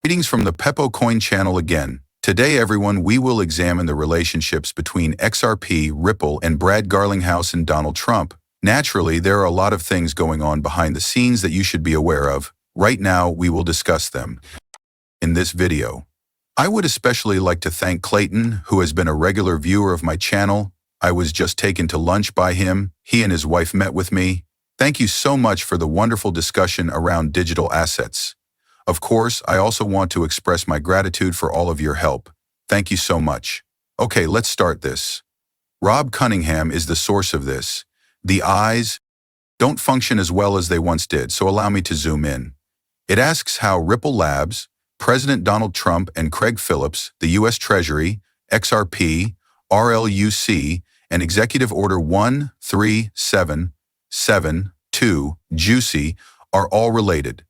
Greetings from the Pepo Coin channel again. Today, everyone, we will examine the relationships between XRP, Ripple, and Brad Garlinghouse and Donald Trump. Naturally, there are a lot of things going on behind the scenes that you should be aware of. Right now, we will discuss them in this video. I would especially like to thank Clayton, who has been a regular viewer of my channel. I was just taken to lunch by him. He and his wife met with me. Thank you so much for the wonderful discussion around digital assets. Of course, I also want to express my gratitude for all of your help. Thank you so much. Okay, let's start this. Rob Cunningham is the source of this. The eyes don't function as well as they once did, so allow me to zoom in. It asks how Ripple Labs, President Donald Trump and Craig Phillips, the U.S. Treasury, XRP, RLUC, and Executive Order 13772, Juicy, are all related.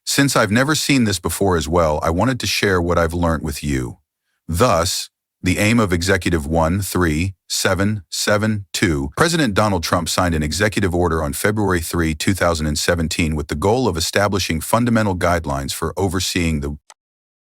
Since I've never seen this before as well, I wanted to share what I've learned with you. Thus, the aim of Executive 13772, President Donald Trump signed an executive order on February 3, 2017 with the goal of establishing fundamental guidelines for overseeing the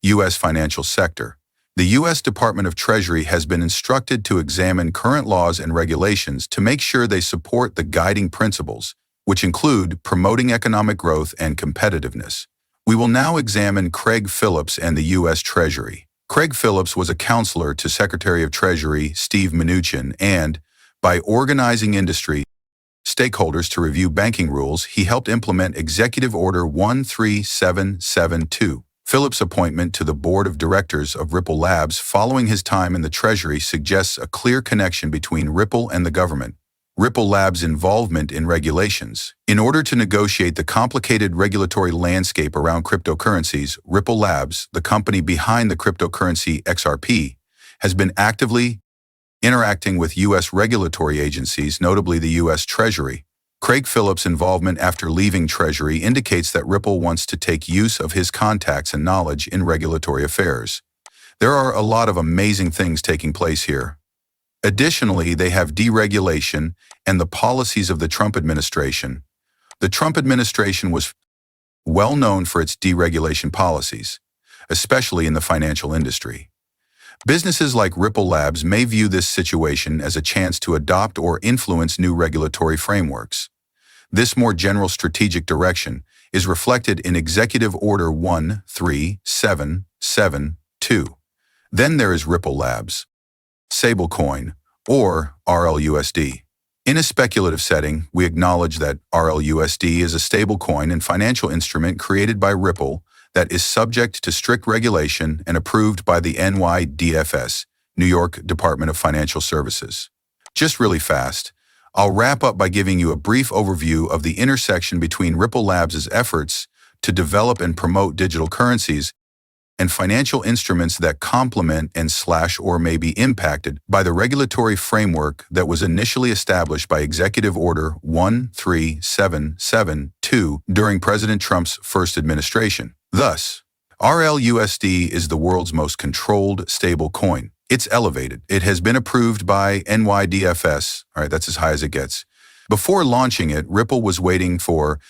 U.S. financial sector. The U.S. Department of Treasury has been instructed to examine current laws and regulations to make sure they support the guiding principles, which include promoting economic growth and competitiveness. We will now examine Craig Phillips and the U.S. Treasury. Craig Phillips was a counselor to Secretary of Treasury Steve Mnuchin and, by organizing industry stakeholders to review banking rules, he helped implement Executive Order 13772. Phillips' appointment to the board of directors of Ripple Labs following his time in the Treasury suggests a clear connection between Ripple and the government. Ripple Labs' involvement in regulations. In order to negotiate the complicated regulatory landscape around cryptocurrencies, Ripple Labs, the company behind the cryptocurrency XRP, has been actively interacting with U.S. regulatory agencies, notably the U.S. Treasury. Craig Phillips' involvement after leaving Treasury indicates that Ripple wants to take use of his contacts and knowledge in regulatory affairs. There are a lot of amazing things taking place here. Additionally, they have deregulation and the policies of the Trump administration. The Trump administration was well known for its deregulation policies, especially in the financial industry. Businesses like Ripple Labs may view this situation as a chance to adopt or influence new regulatory frameworks. This more general strategic direction is reflected in Executive Order 13772. Then there is Ripple Labs, stablecoin, or RLUSD. In a speculative setting, we acknowledge that RLUSD is a stablecoin and financial instrument created by Ripple that is subject to strict regulation and approved by the NYDFS, New York Department of Financial Services. Just really fast, I'll wrap up by giving you a brief overview of the intersection between Ripple Labs' efforts to develop and promote digital currencies and financial instruments that complement and/or may be impacted by the regulatory framework that was initially established by Executive Order 13772 during President Trump's first administration. Thus, RLUSD is the world's most controlled stable coin. It's elevated. It has been approved by NYDFS. All right, that's as high as it gets. Before launching it, Ripple was waiting for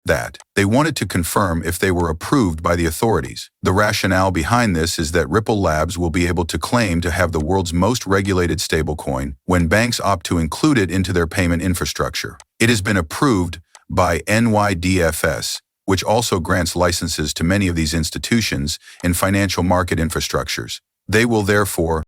that. They wanted to confirm if they were approved by the authorities. The rationale behind this is that Ripple Labs will be able to claim to have the world's most regulated stablecoin when banks opt to include it into their payment infrastructure. It has been approved by NYDFS, which also grants licenses to many of these institutions in financial market infrastructures. They will therefore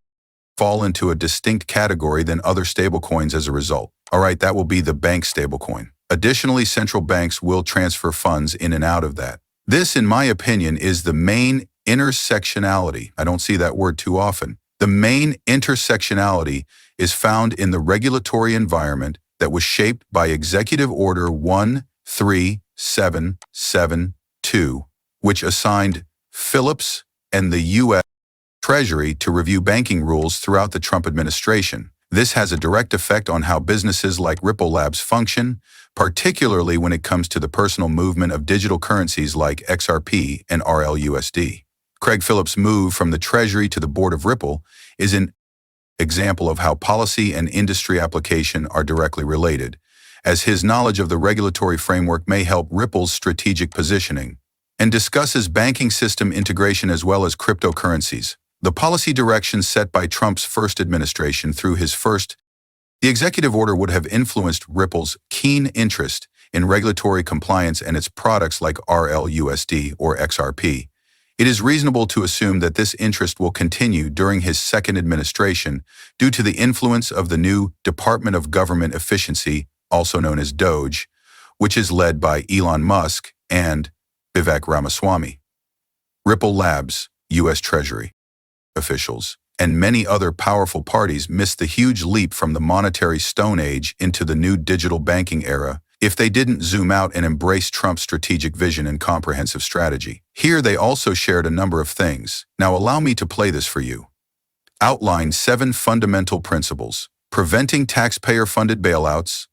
fall into a distinct category than other stablecoins as a result. All right, that will be the bank stablecoin. Additionally, central banks will transfer funds in and out of that. This, in my opinion, is the main intersectionality. I don't see that word too often. The main intersectionality is found in the regulatory environment that was shaped by Executive Order 13772, which assigned Phillips and the U.S. Treasury to review banking rules throughout the Trump administration. This has a direct effect on how businesses like Ripple Labs function, particularly when it comes to the personal movement of digital currencies like XRP and RLUSD. Craig Phillips' move from the Treasury to the board of Ripple is an example of how policy and industry application are directly related, as his knowledge of the regulatory framework may help Ripple's strategic positioning. and discusses banking system integration as well as cryptocurrencies. The policy directions set by Trump's first administration through the executive order would have influenced Ripple's keen interest in regulatory compliance and its products like RLUSD or XRP. It is reasonable to assume that this interest will continue during his second administration due to the influence of the new Department of Government Efficiency, also known as DOGE, which is led by Elon Musk and Vivek Ramaswamy. Ripple Labs, U.S. Treasury officials, and many other powerful parties missed the huge leap from the monetary Stone Age into the new digital banking era if they didn't zoom out and embrace Trump's strategic vision and comprehensive strategy. Here they also shared a number of things. Now allow me to play this for you. Outline 7 fundamental principles: preventing taxpayer-funded bailouts,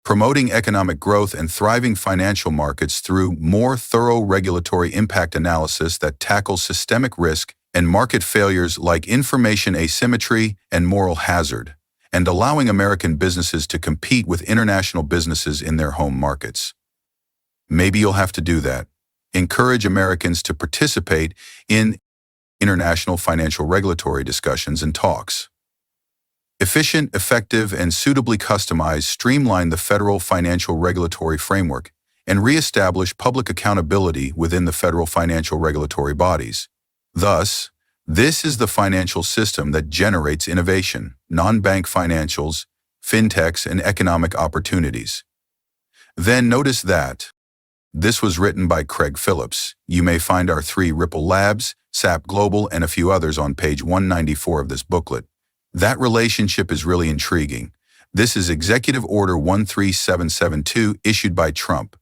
promoting economic growth and thriving financial markets through more thorough regulatory impact analysis that tackles systemic risk and market failures like information asymmetry and moral hazard, and allowing American businesses to compete with international businesses in their home markets. Maybe you'll have to do that. Encourage Americans to participate in international financial regulatory discussions and talks. Efficient, effective, and suitably customized, streamline the federal financial regulatory framework and reestablish public accountability within the federal financial regulatory bodies. Thus, this is the financial system that generates innovation, non-bank financials, fintechs, and economic opportunities. Then notice that this was written by Craig Phillips. You may find our 3 Ripple Labs, SAP Global, and a few others on page 194 of this booklet. That relationship is really intriguing. This is Executive Order 13772 issued by Trump.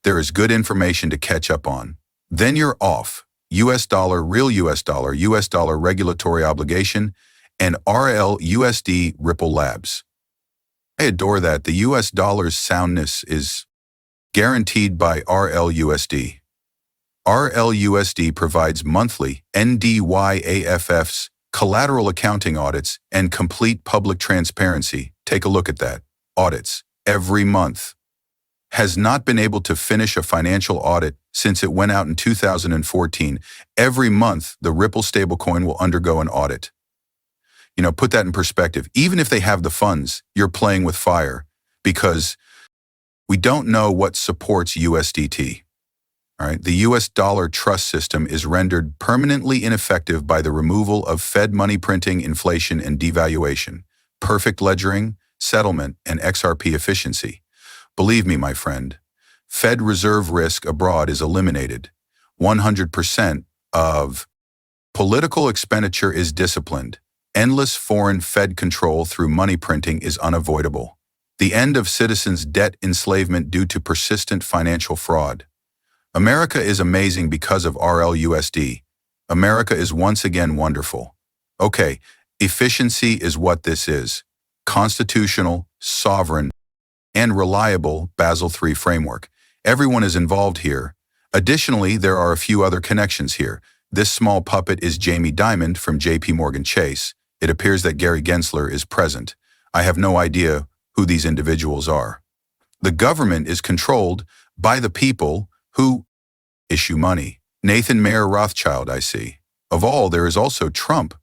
There is good information to catch up on. Then you're off. US dollar, real US dollar regulatory obligation, and RLUSD Ripple Labs. I adore that. The US dollar's soundness is guaranteed by RLUSD. RLUSD provides monthly NDYAFFs, collateral accounting audits, and complete public transparency. Take a look at that. Audits every month. Has not been able to finish a financial audit since it went out in 2014. Every month, the Ripple stablecoin will undergo an audit. Put that in perspective. Even if they have the funds, you're playing with fire because we don't know what supports USDT. All right, the US dollar trust system is rendered permanently ineffective by the removal of Fed money printing, inflation, and devaluation, perfect ledgering, settlement, and XRP efficiency. Believe me, my friend, Fed reserve risk abroad is eliminated. 100% of political expenditure is disciplined. Endless foreign Fed control through money printing is unavoidable. The end of citizens' debt enslavement due to persistent financial fraud. America is amazing because of RLUSD. America is once again wonderful. Okay, efficiency is what this is. Constitutional, sovereign, and reliable Basel III framework. Everyone is involved here. Additionally, there are a few other connections here. This small puppet is Jamie Dimon from JP Morgan Chase. It appears that Gary Gensler is present. I have no idea who these individuals are. The government is controlled by the people who issue money. Nathan Mayer Rothschild, I see. Of all, there is also Trump,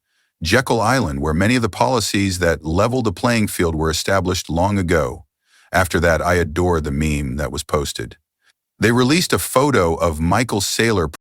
Jekyll Island, where many of the policies that level the playing field were established long ago. After that, I adore the meme that was posted. They released a photo of Michael Saylor